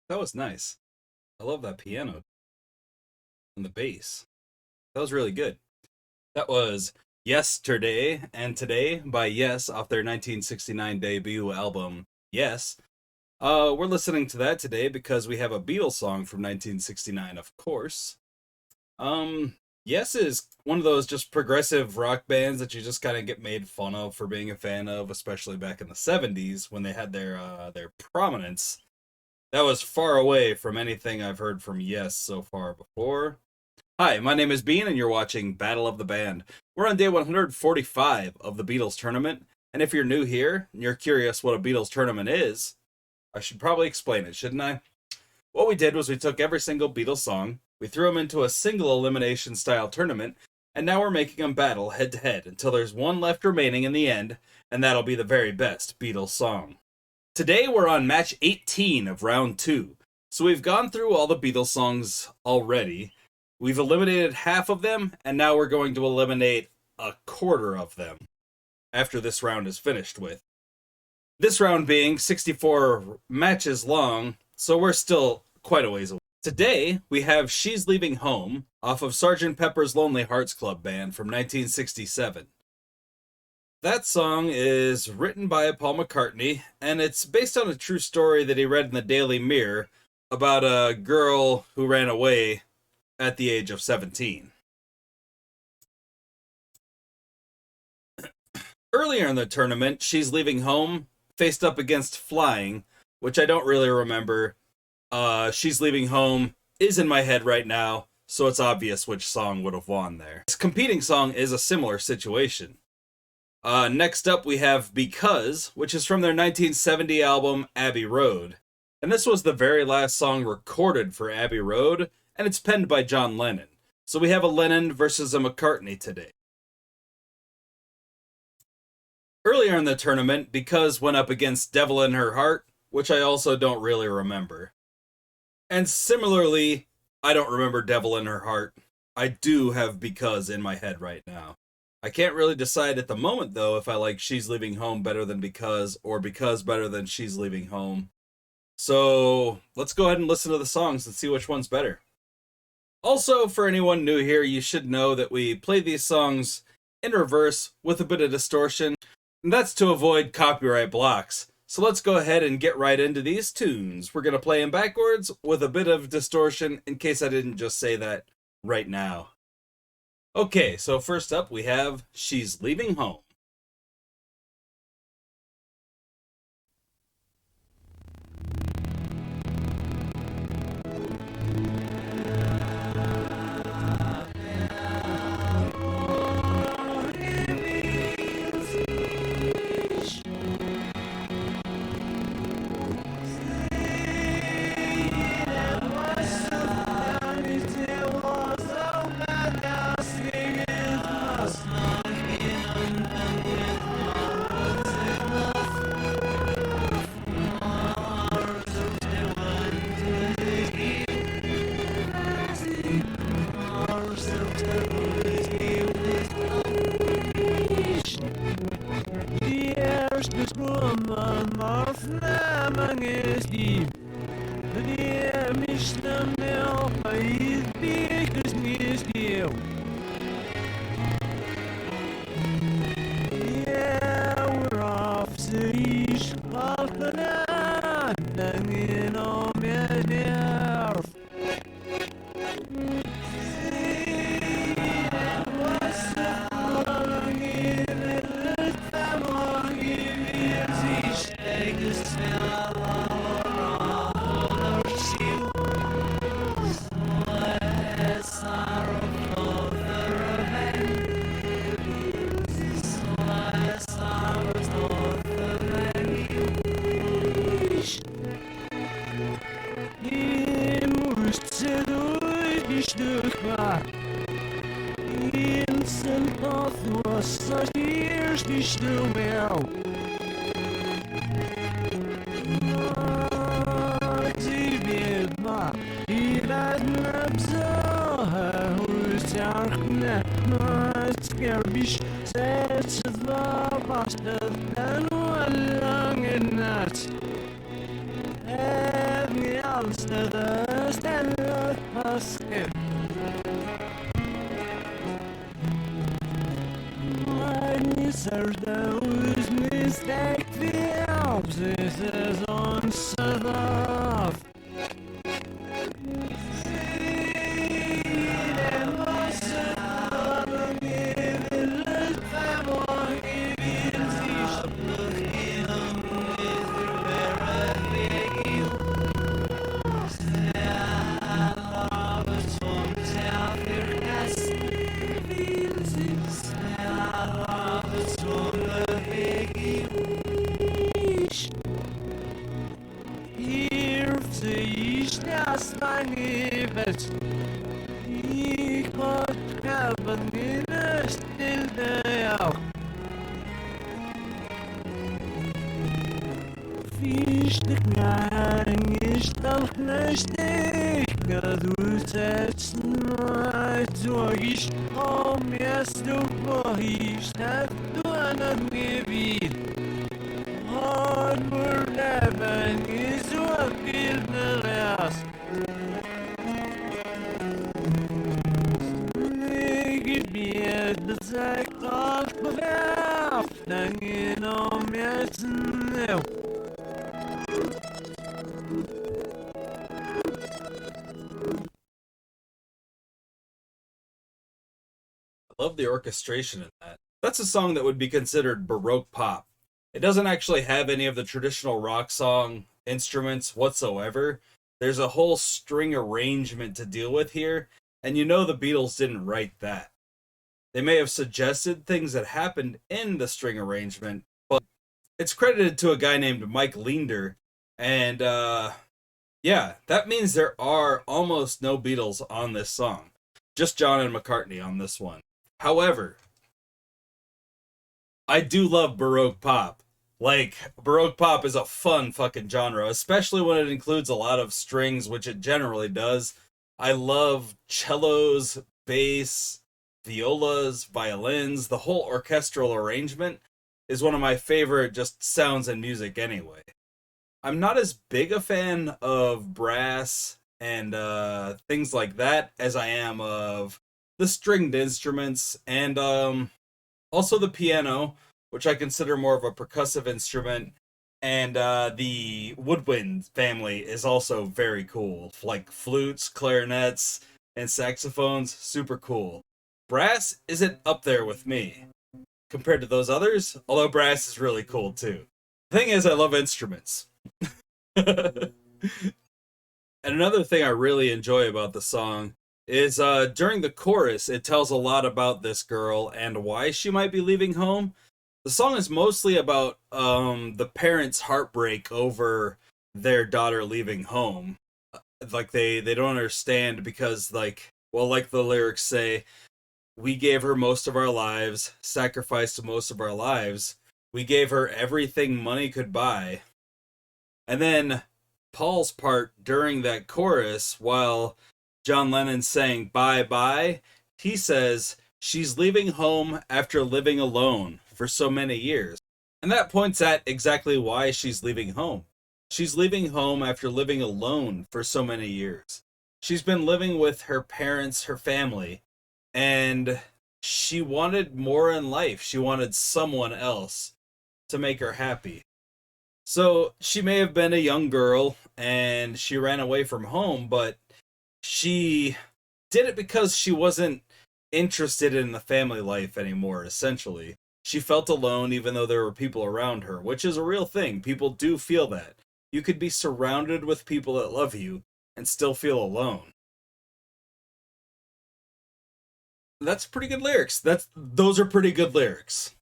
That was nice. I love that piano and the bass. That was really good. That was Yesterday and Today by Yes off their 1969 debut album, Yes. We're listening to that today because we have a Beatles song from 1969, of course. Um, Yes is one of those just progressive rock bands that you just kind of get made fun of for being a fan of, especially back in the 70s when they had their prominence. That was far away from anything I've heard from Yes so far before. Hi, my name is Bean, and you're watching Battle of the Band. We're on day 145 of the Beatles tournament, and if you're new here and you're curious what a Beatles tournament is, I should probably explain it, shouldn't I? What we did was we took every single Beatles song, we threw them into a single elimination style tournament, and now we're making them battle head to head until there's one left remaining in the end, and that'll be the very best Beatles song. Today we're on match 18 of round 2. So we've gone through all the Beatles songs already. We've eliminated half of them, and now we're going to eliminate a quarter of them after this round is finished with. This round being 64 matches long, so we're still quite a ways away. Today, we have She's Leaving Home off of Sgt. Pepper's Lonely Hearts Club Band from 1967. That song is written by Paul McCartney, and it's based on a true story that he read in the Daily Mirror about a girl who ran away at the age of 17. Earlier in the tournament, She's Leaving Home faced up against Flying, which I don't really remember. She's Leaving Home is in my head right now, so it's obvious which song would have won there. This competing song is a similar situation. Next up, we have Because, which is from their 1970 album Abbey Road. And this was the very last song recorded for Abbey Road, and it's penned by John Lennon. So we have a Lennon versus a McCartney today. Earlier in the tournament, Because went up against Devil in Her Heart, which I also don't really remember. And similarly, I don't remember Devil in Her Heart. I do have Because in my head right now. I can't really decide at the moment, though, if I like She's Leaving Home better than Because, or Because better than She's Leaving Home. So, let's go ahead and listen to the songs and see which one's better. Also, for anyone new here, you should know that we play these songs in reverse with a bit of distortion, and that's to avoid copyright blocks. So let's go ahead and get right into these tunes. We're going to play them backwards with a bit of distortion in case I didn't just say that right now. Okay, so first up we have She's Leaving Home. I love the orchestration in that. That's a song that would be considered Baroque pop. It doesn't actually have any of the traditional rock song instruments whatsoever. There's a whole string arrangement to deal with here, and you know the Beatles didn't write that. They may have suggested things that happened in the string arrangement, but it's credited to a guy named Mike Leander, and yeah, that means there are almost no Beatles on this song. Just John and McCartney on this one. However, I do love Baroque pop. Like, Baroque pop is a fun fucking genre, especially when it includes a lot of strings, which it generally does. I love cellos, bass, violas, violins. The whole orchestral arrangement is one of my favorite just sounds in music anyway. I'm not as big a fan of brass and things like that as I am of the stringed instruments and also the piano, which I consider more of a percussive instrument, and the woodwind family is also very cool, like flutes, clarinets, and saxophones. Super cool. Brass isn't up there with me compared to those others, although brass is really cool too. The thing is, I love instruments. And another thing I really enjoy about the song is during the chorus, it tells a lot about this girl and why she might be leaving home. The song is mostly about the parents' heartbreak over their daughter leaving home. Like they don't understand because like the lyrics say, we gave her most of our lives, sacrificed most of our lives. We gave her everything money could buy. And then Paul's part during that chorus, while John Lennon's saying bye bye, he says, she's leaving home after living alone for so many years. And that points at exactly why she's leaving home. She's leaving home after living alone for so many years. She's been living with her parents, her family, and she wanted more in life. She wanted someone else to make her happy. So she may have been a young girl and she ran away from home, but she did it because she wasn't interested in the family life anymore, essentially. She felt alone even though there were people around her, which is a real thing. People do feel that. You could be surrounded with people that love you and still feel alone. That's pretty good lyrics. Those are pretty good lyrics.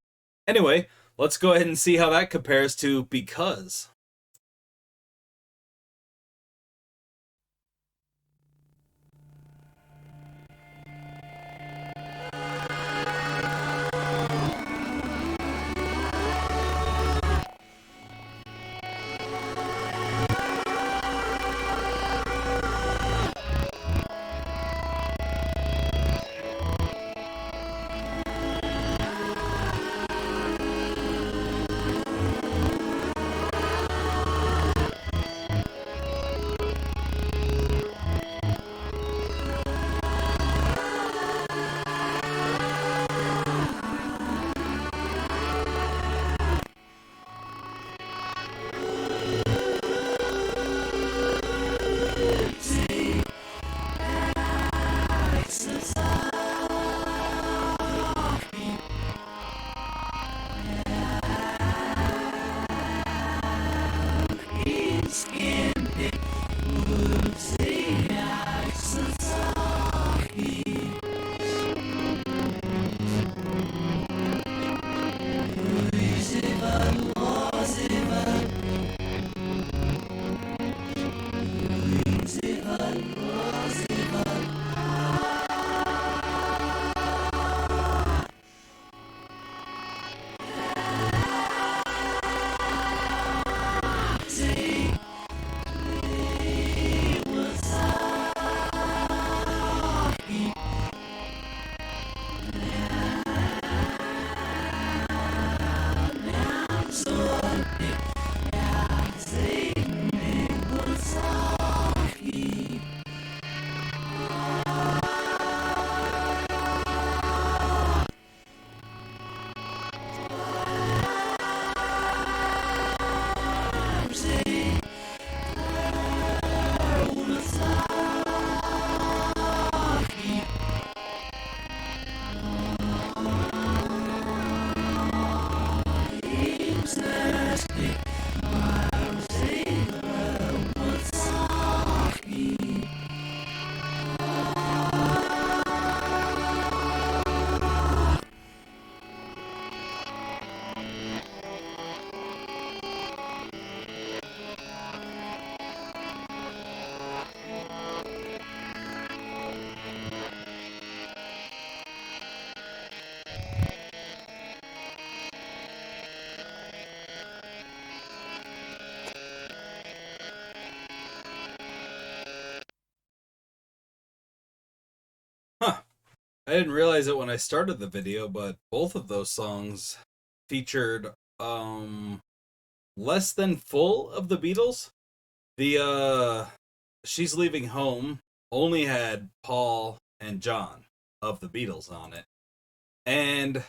Anyway, let's go ahead and see how that compares to Because. Huh. I didn't realize it when I started the video, but both of those songs featured less than full of the Beatles. The She's Leaving Home only had Paul and John of the Beatles on it. And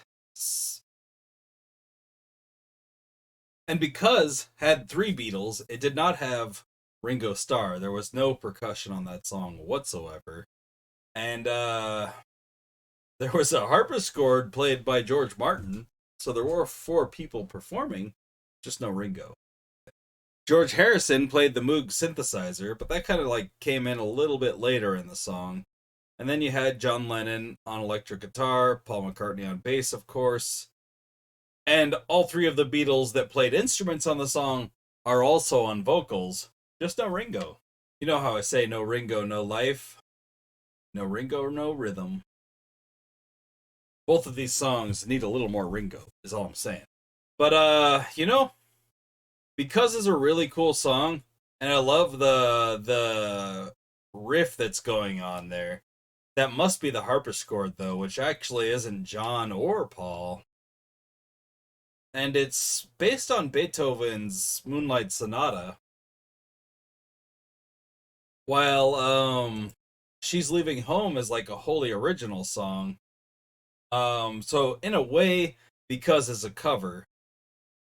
because had three Beatles, it did not have Ringo Starr. There was no percussion on that song whatsoever. And there was a harpsichord played by George Martin, so there were four people performing, just no Ringo. George Harrison played the Moog synthesizer, but that kind of like came in a little bit later in the song. And then you had John Lennon on electric guitar, Paul McCartney on bass, of course. And all three of the Beatles that played instruments on the song are also on vocals, just no Ringo. You know how I say no Ringo, no life? No Ringo, no rhythm. Both of these songs need a little more Ringo, is all I'm saying. But because it's a really cool song, and I love the riff that's going on there. That must be the harpsichord though, which actually isn't John or Paul. And it's based on Beethoven's Moonlight Sonata. While She's Leaving Home is like a wholly original song. So in a way, because it's a cover.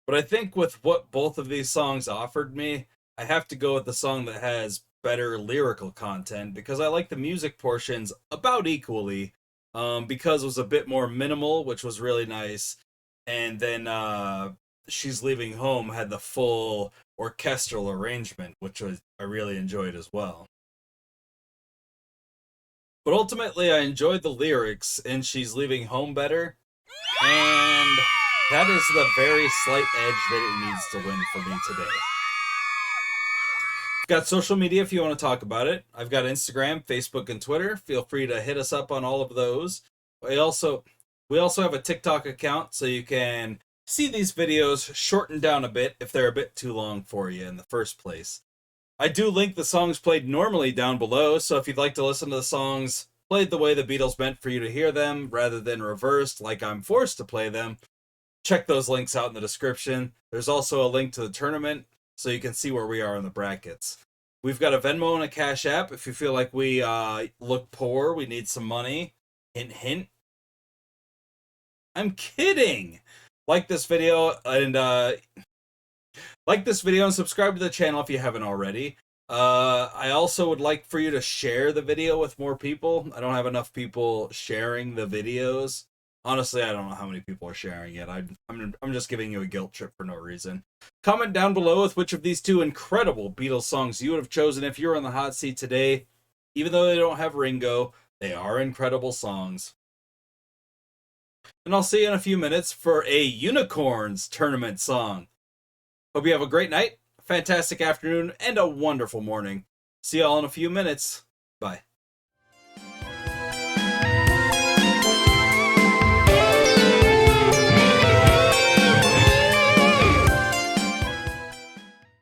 But I think with what both of these songs offered me, I have to go with the song that has better lyrical content because I like the music portions about equally. Because it was a bit more minimal, which was really nice. And then She's Leaving Home had the full orchestral arrangement, which I really enjoyed as well. But ultimately, I enjoyed the lyrics in She's Leaving Home better, and that is the very slight edge that it needs to win for me today. I've got social media if you want to talk about it. I've got Instagram, Facebook, and Twitter. Feel free to hit us up on all of those. We also have a TikTok account, so you can see these videos shortened down a bit if they're a bit too long for you in the first place. I do link the songs played normally down below, so if you'd like to listen to the songs played the way the Beatles meant for you to hear them, rather than reversed like I'm forced to play them, check those links out in the description. There's also a link to the tournament, so you can see where we are in the brackets. We've got a Venmo and a Cash App. If you feel like we look poor, we need some money. Hint, hint. I'm kidding! Like this video and subscribe to the channel if you haven't already. I also would like for you to share the video with more people. I don't have enough people sharing the videos. Honestly, I don't know how many people are sharing it. I'm just giving you a guilt trip for no reason. Comment down below with which of these two incredible Beatles songs you would have chosen if you were on the hot seat today. Even though they don't have Ringo, they are incredible songs. And I'll see you in a few minutes for a Unicorns tournament song. Hope you have a great night, fantastic afternoon, and a wonderful morning. See y'all in a few minutes. Bye.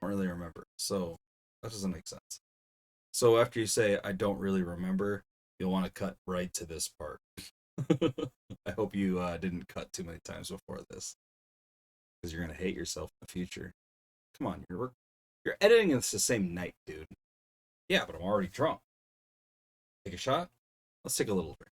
I don't really remember, so that doesn't make sense. So after you say I don't really remember, you'll want to cut right to this part. I hope you didn't cut too many times before this, because you're gonna hate yourself in the future. Come on, you're editing this the same night, dude. Yeah, but I'm already drunk. Take a shot. Let's take a little drink.